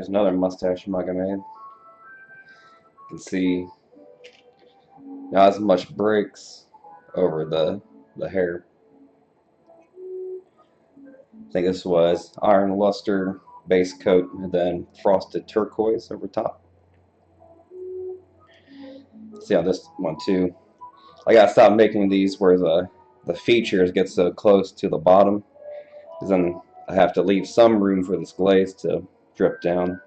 Here's another mustache mug I made. You can see not as much breaks over the hair. I think this was iron luster base coat and then frosted turquoise over top. See how this one too. I gotta stop making these where the features get so close to the bottom, because then I have to leave some room for this glaze to drip down,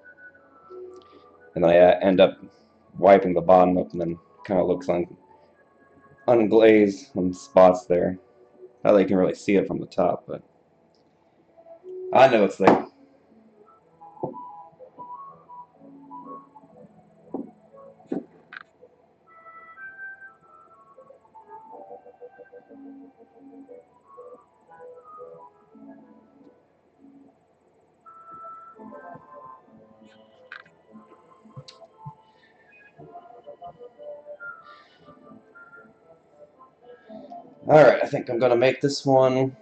and then I end up wiping the bottom up, and then kind of looks unglazed on spots there. Not that you can really see it from the top, but I know it's there. Alright, I think I'm gonna make this one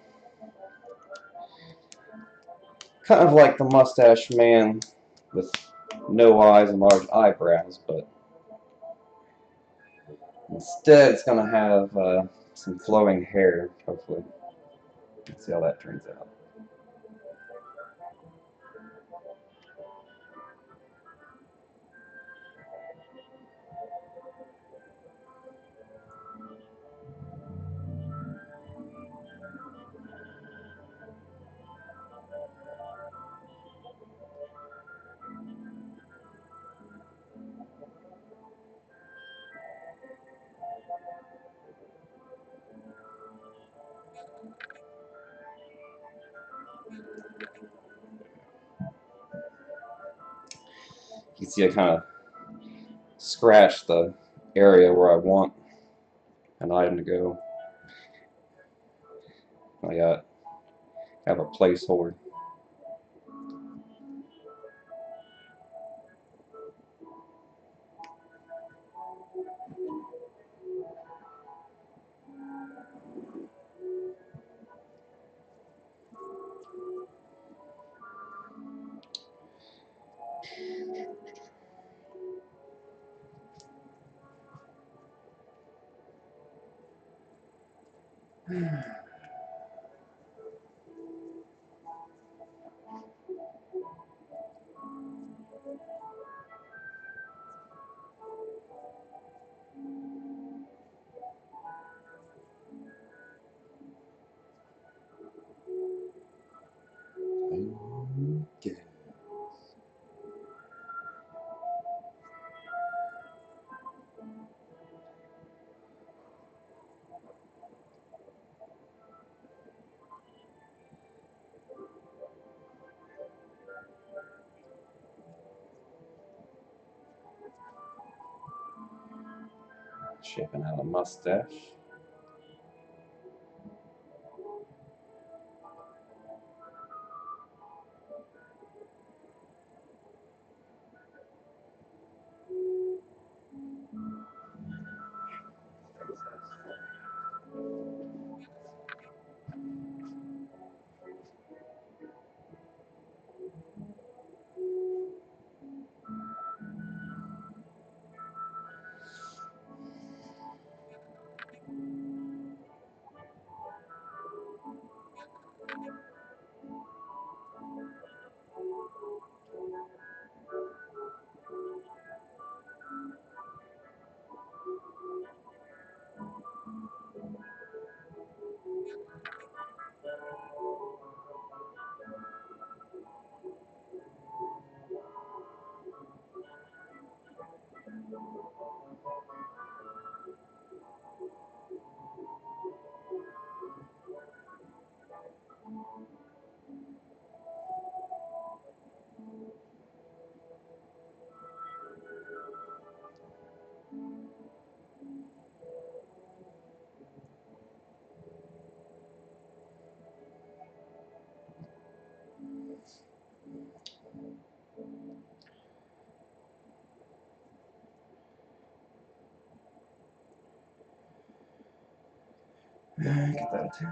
kind of like the mustache man with no eyes and large eyebrows, but instead it's gonna have some flowing hair, hopefully. Let's see how that turns out. You can see I kind of scratch the area where I want an item to go. I have a placeholder. Okay. Shaping out a mustache. Get that too.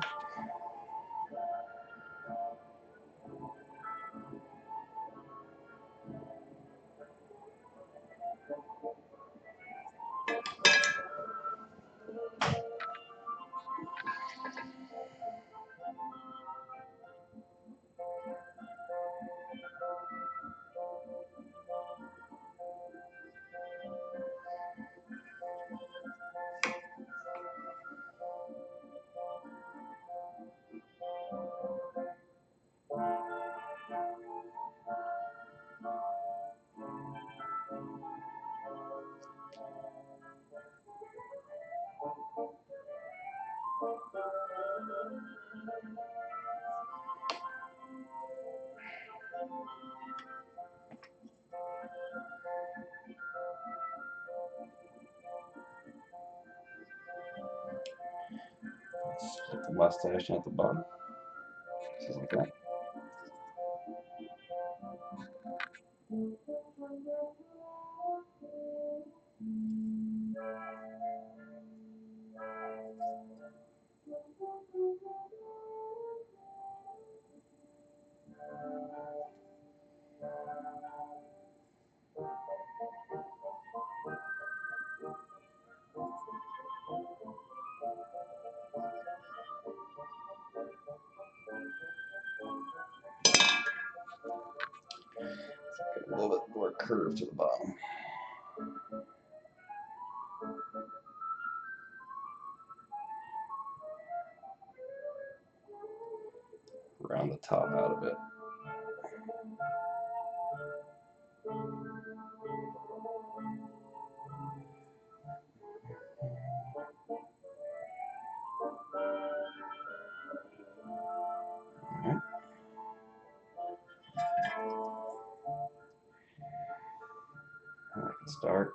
Put the mustache at the bottom, just like that. Get a little bit more curve to the bottom. Round the top out of it. Alright. I can start.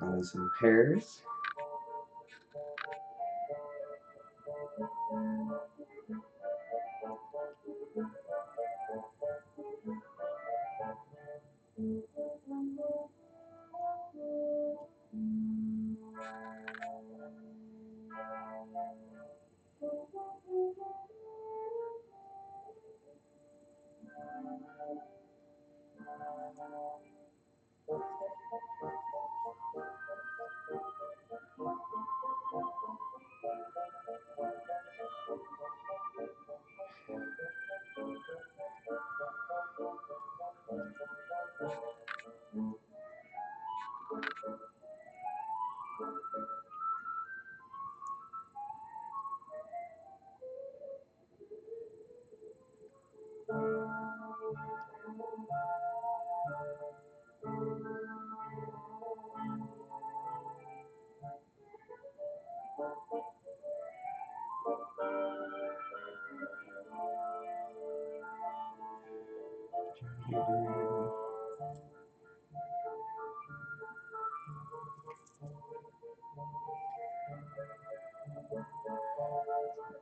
Add some hairs.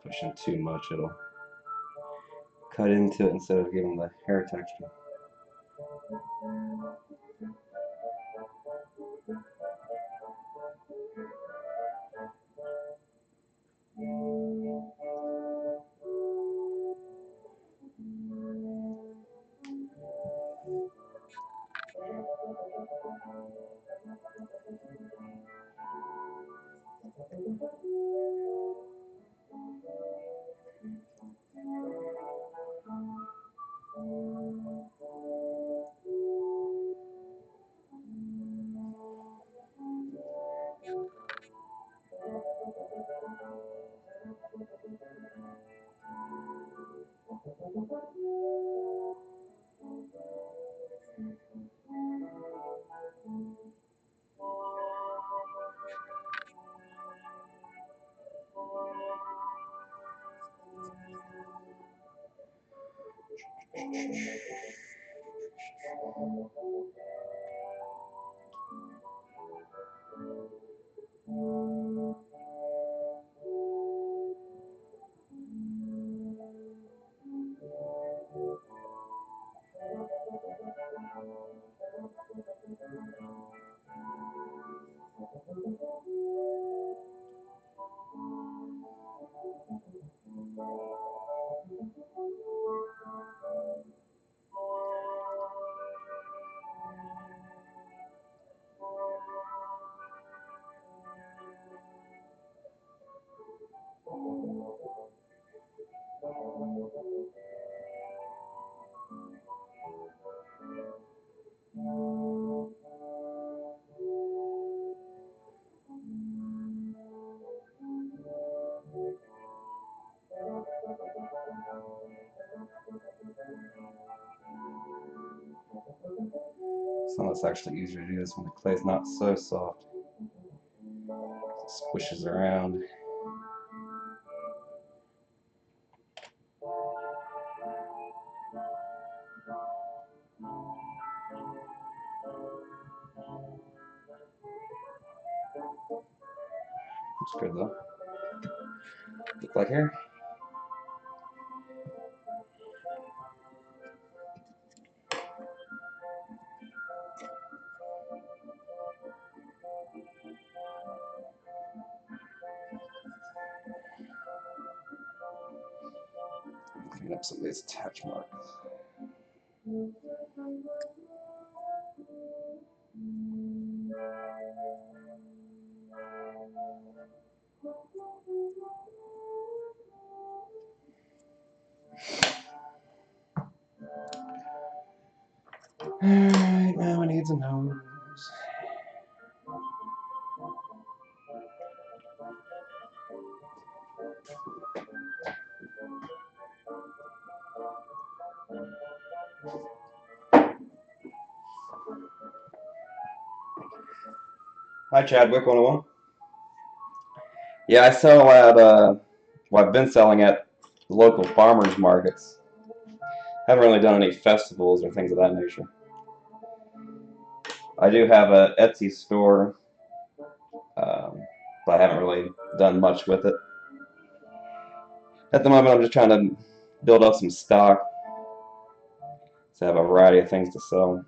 Pushing too much, it'll cut into it instead of giving the hair texture. So it's actually easier to do this when the clay's not so soft. It squishes around. Looks good though. Look like hair. Clean up some of these attach marks. Alright, now it needs a nose. Hi, Chadwick 101. Yeah, I sell at, well, I've been selling at local farmers markets. Haven't really done any festivals or things of that nature. I do have a Etsy store, but I haven't really done much with it. At the moment, I'm just trying to build up some stock to have a variety of things to sell.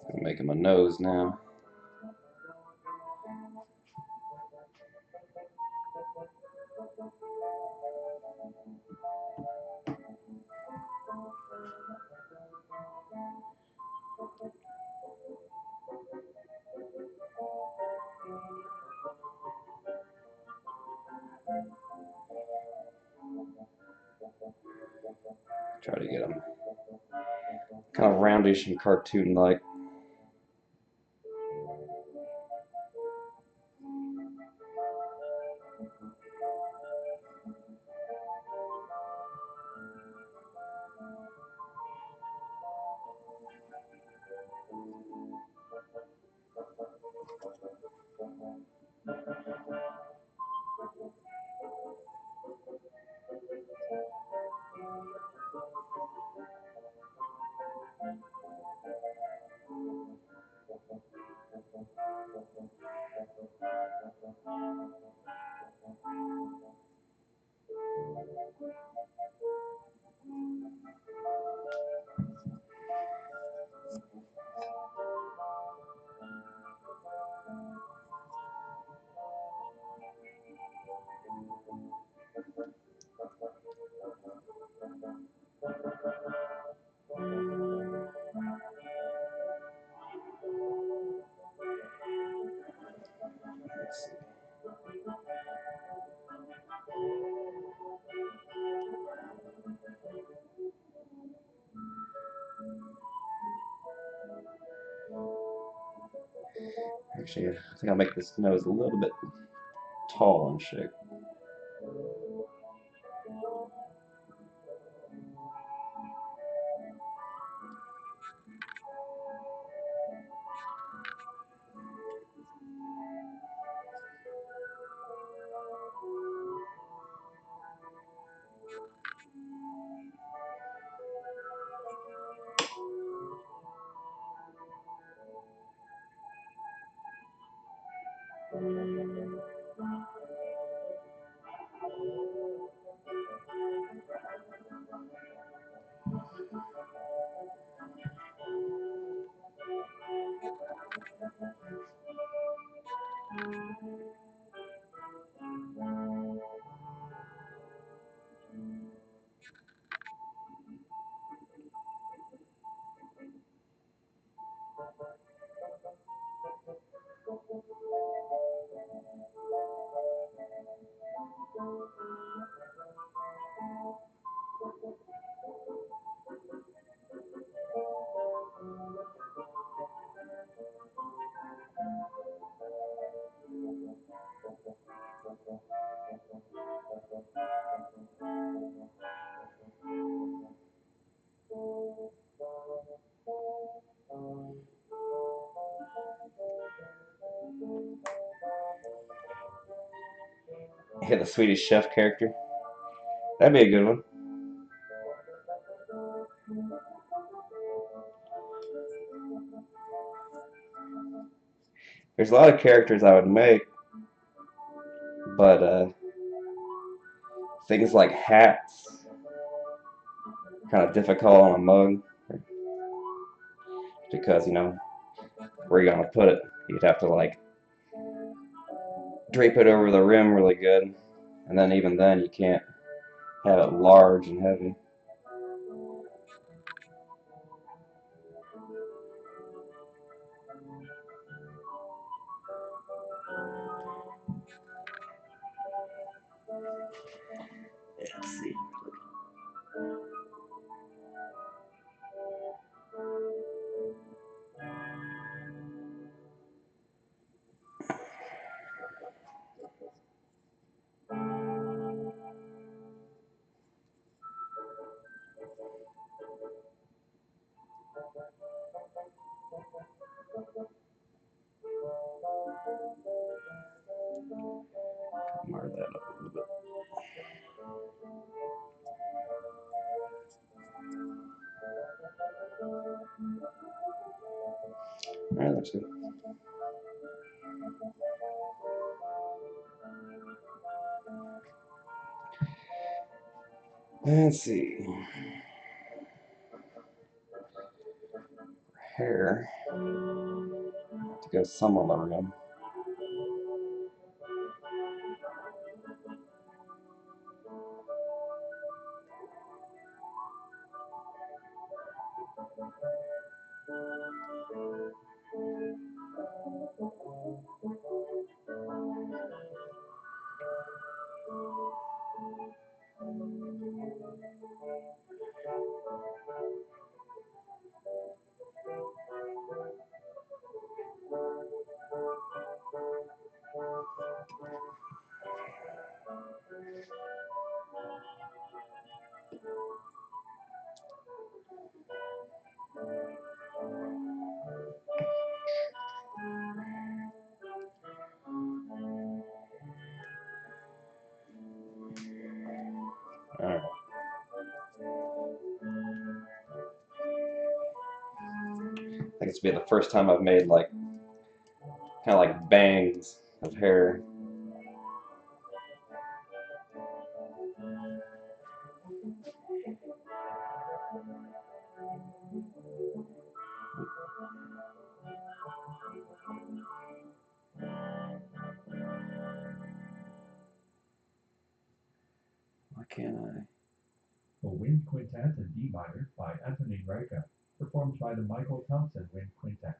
I'm making my nose now. Try to get them kind of roundish and cartoon-like. Let's see. Actually, I think I'll make this nose a little bit tall in shape. Yeah, the Swedish chef character. That'd be a good one. There's a lot of characters I would make, but things like hats kind of difficult on a mug because, you know, where you gonna put it? You'd have to like drape it over the rim really good, and then even then you can't have it large and heavy. Let's see. Mark that up a little bit. Alright, that's good. Let's see. Hair. Have to go some on the rim. Alright. I think it's be the first time I've made like kind of like bangs of hair. Why can't I? A Wind Quintet in D minor by Anthony Reika, performed by the Michael Thompson Wind Quintet.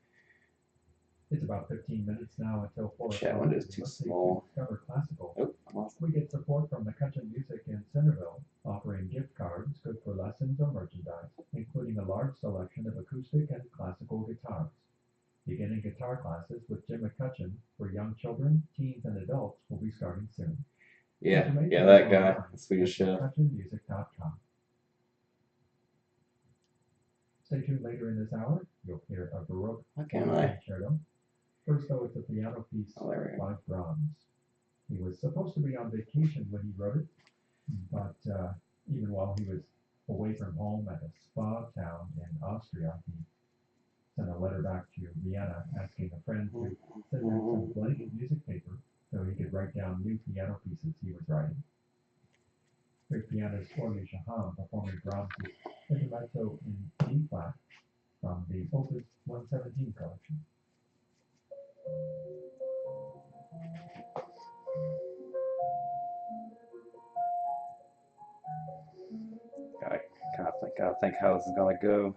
It's about 15 minutes now until 4 Chat o'clock. window is too small. Discover classical. Oh, I lost it. We get support from McCutcheon Music in Centerville, offering gift cards good for lessons or merchandise, including a large selection of acoustic and classical guitars. Beginning guitar classes with Jim McCutcheon for young children, teens, and adults will be starting soon. Yeah, that guy, the Swedish chef. McCutcheonmusic.com. Stay tuned later in this hour. You'll hear a Baroque concerto. First, though, it's a piano piece by Brahms. He was supposed to be on vacation when he wrote it, but even while he was away from home at a spa town in Austria, he sent a letter back to Vienna asking a friend to send him some blank music paper so he could write down new piano pieces he was writing. Here's pianist Orly Shaham performing Brahms' Intermezzo in D flat from the Opus 117 collection. Gotta think how this is gonna go.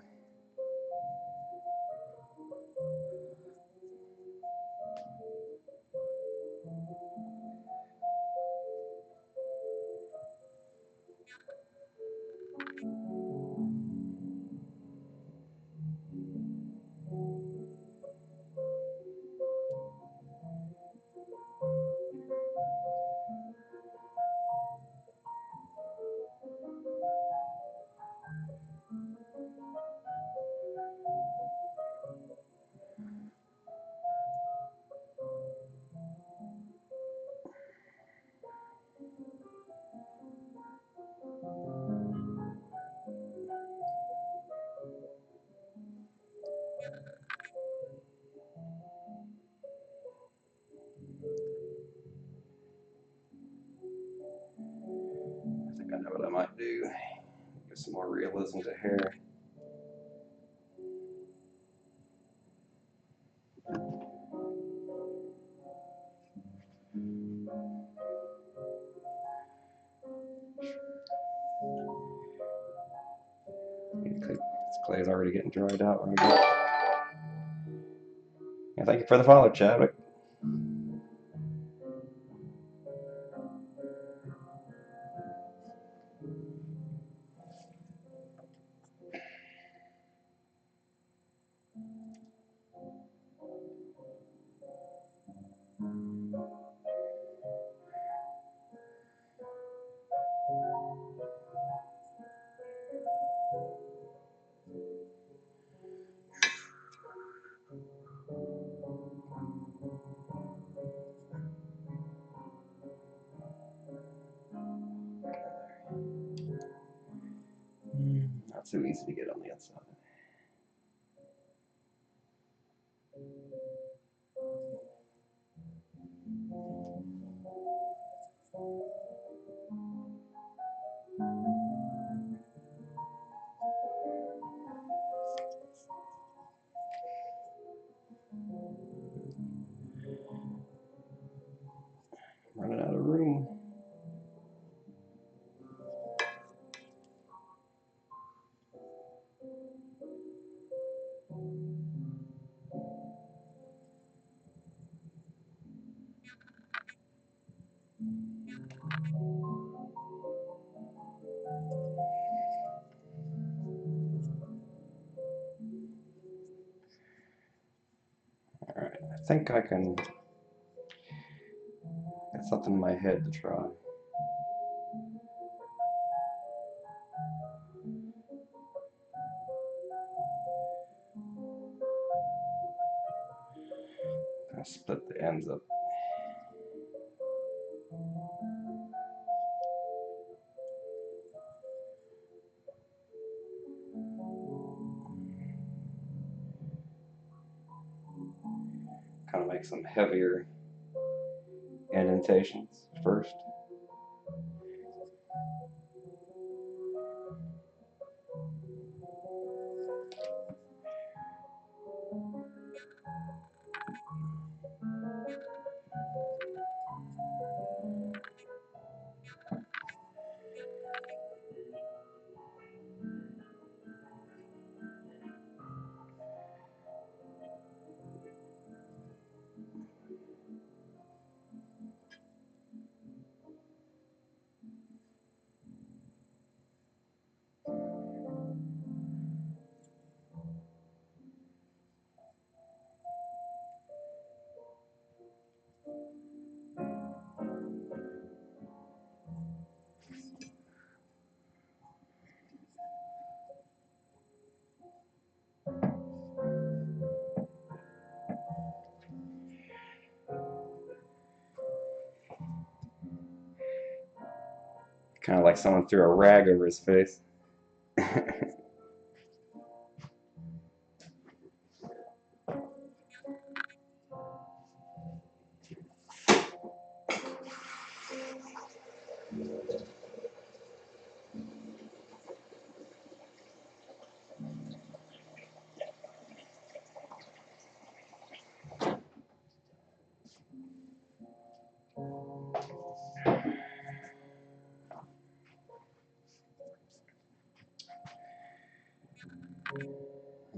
think I know what I might do. Give some more realism to hair. This clay is already getting dried out right now. Yeah, thank you for the follow, Chadwick. Not too easy to get on the outside. Running out of room. Alright, I think I can get something in my head to try. I split the ends up. Kind of make some heavier indentations first. Kind of like someone threw a rag over his face.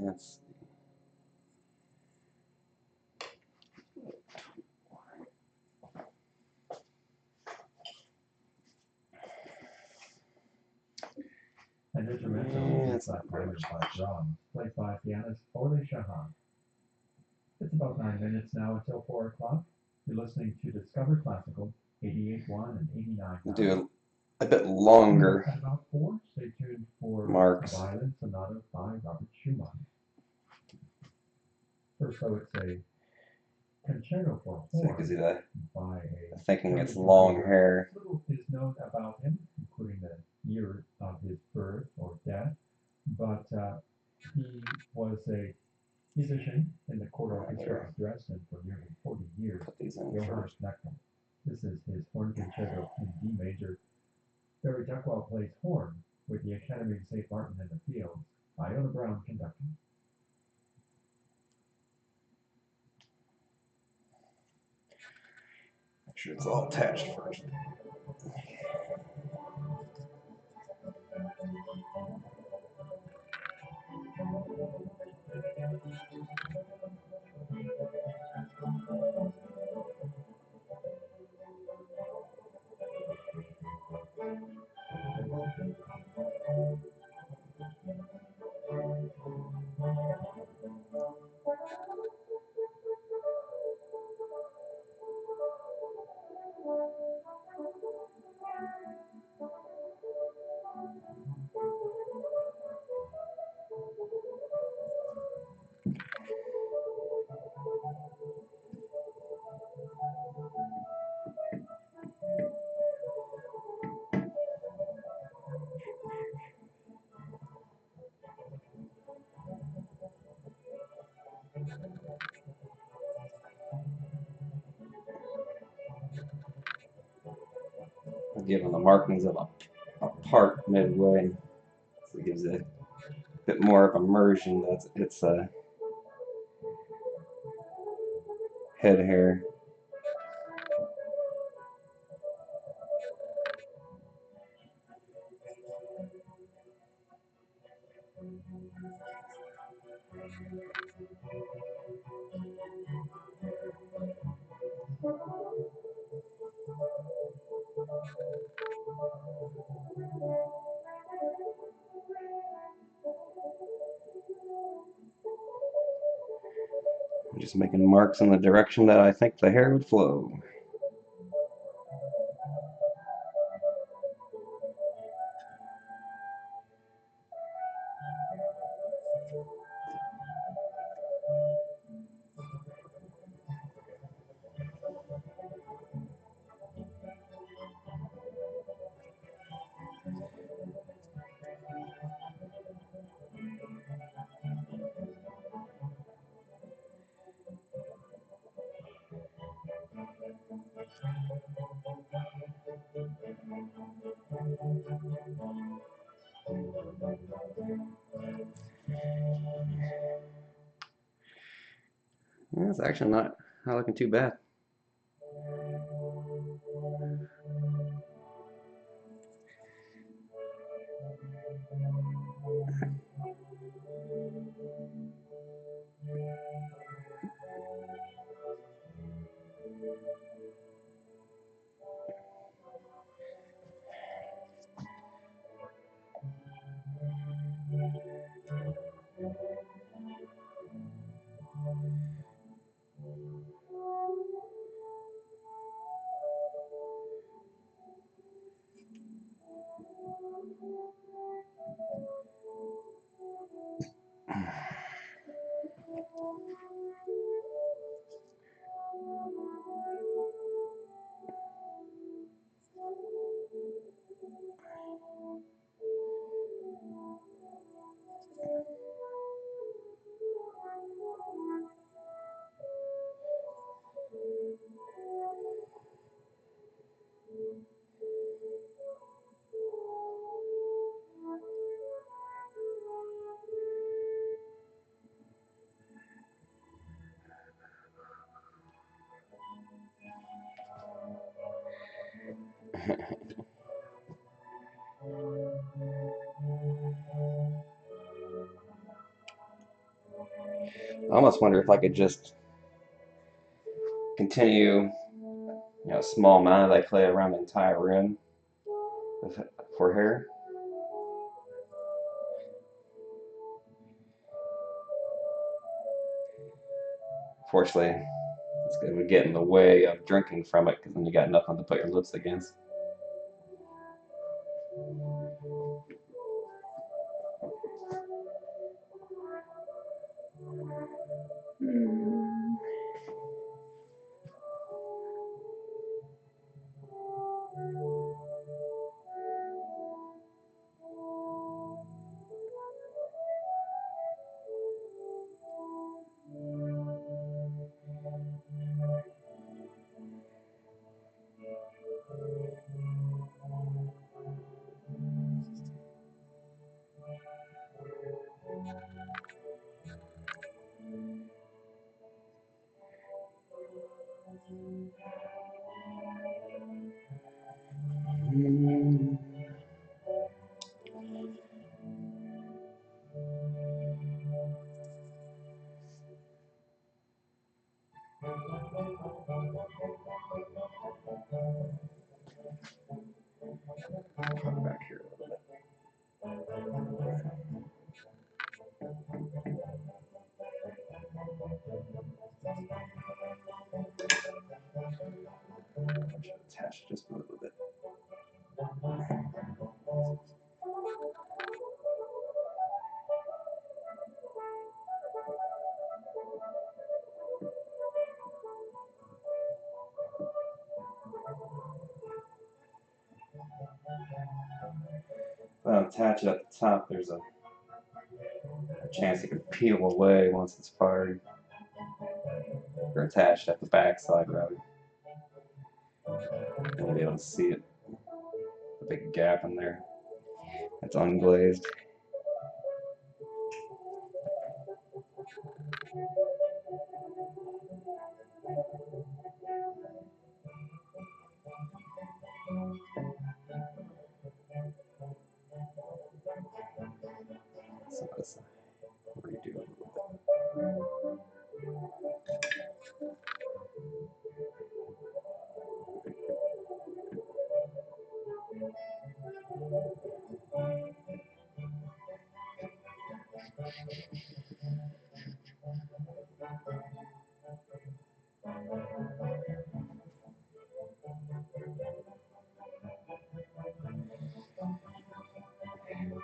Let's An intermezzo is by minor by Brahms, played by pianist Orly Shahan. It's about 9 minutes now until 4 o'clock. You're listening to Discover Classical, 88.1 and 89.9. do a bit longer At about 4, stay tuned for marks. Violin Sonata by Robert Schumann. First, though, it's a concerto for So you horn can see that. by Thinking it's long hair. Little is known about him, including the year of his birth or death, but he was a musician in the court orchestra of Dresden for nearly 40 years. Put these in Johann first. Schneckman. This is his horn concerto in D major, Barry Duckwell plays horn with the Academy of St. Martin in the Fields, Iona Brown conducting. Make sure it's all attached first. Giving the markings of a part midway, so it gives it a bit more of immersion. That's its head hair. I'm just making marks in the direction that I think the hair would flow. Yeah, it's actually not looking too bad. I almost wonder if I could just continue, a small amount of that clay around the entire rim for hair. Fortunately, it would get in the way of drinking from it, because then you got nothing to put your lips against. attach it at the top, there's a chance it could peel away once it's fired. Or attached at the back side, rather. You'll be able to see it. A big gap in there. It's unglazed. So let's redo it.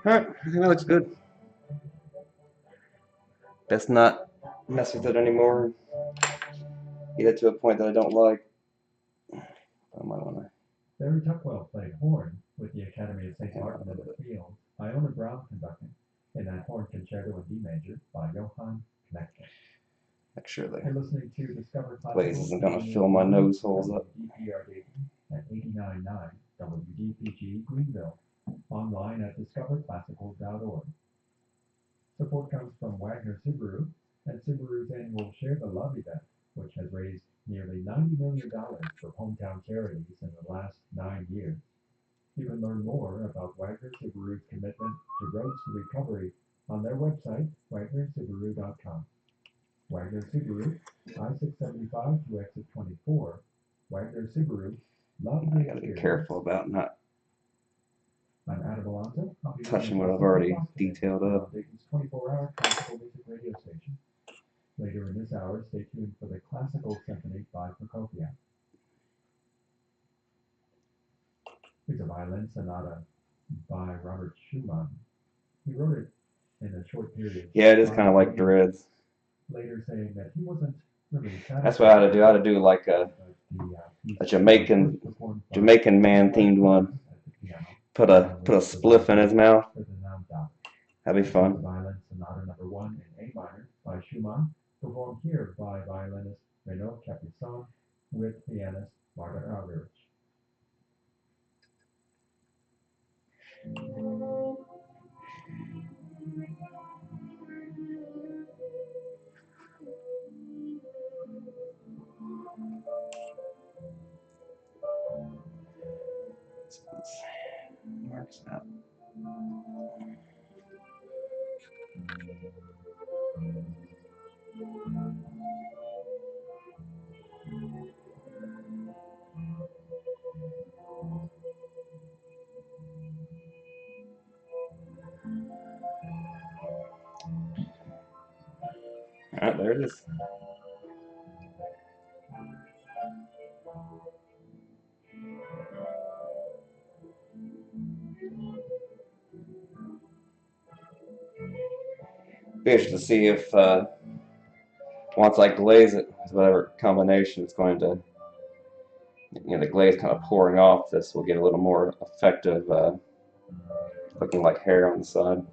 Alright, I think that looks good. Best not mess with it anymore. Get it to a point that I don't like. I might want to. Barry Tuckwell played horn with the Academy of St. Martin in the Field, Iona Brown conducting, in that horn concerto in D major by Johann Knechtke. Make sure the You're listening to Discover glaze isn't going to fill my nose holes up. WDPR at 89.9 WDPG Greenville. Online at discoverclassical.org. Support comes from Wagner Subaru and Subaru's annual Share the Love event, which has raised nearly $90 million for hometown charities in the last 9 years. You can learn more about Wagner Subaru's commitment to roads to recovery on their website, wagnersubaru.com. Wagner Subaru, I-675 to exit 24. Wagner Subaru, love the experience. I gotta be careful about not I'm Adam Alonso. touching what I've already detailed up. Dayton's 24-hour classical music radio station. Later in this hour, stay tuned for the Classical Symphony by Prokofiev. Here's a violin sonata by Robert Schumann. He wrote it in a short period. Yeah, it is kind of like Dreads. Later saying that he wasn't really satisfied. That's what I had to do. I had to do like a Jamaican man themed one. Put a spliff in his mouth. That'd be fun. Violin Sonata No. 1 in A minor by Schumann, performed here by violinist Renaud Capuçon with pianist Marta Algerich. Marks out. Alright, there it is. Be interested to see if once I glaze it, whatever combination it's going to, the glaze kind of pouring off this will get a little more effective, looking like hair on the side.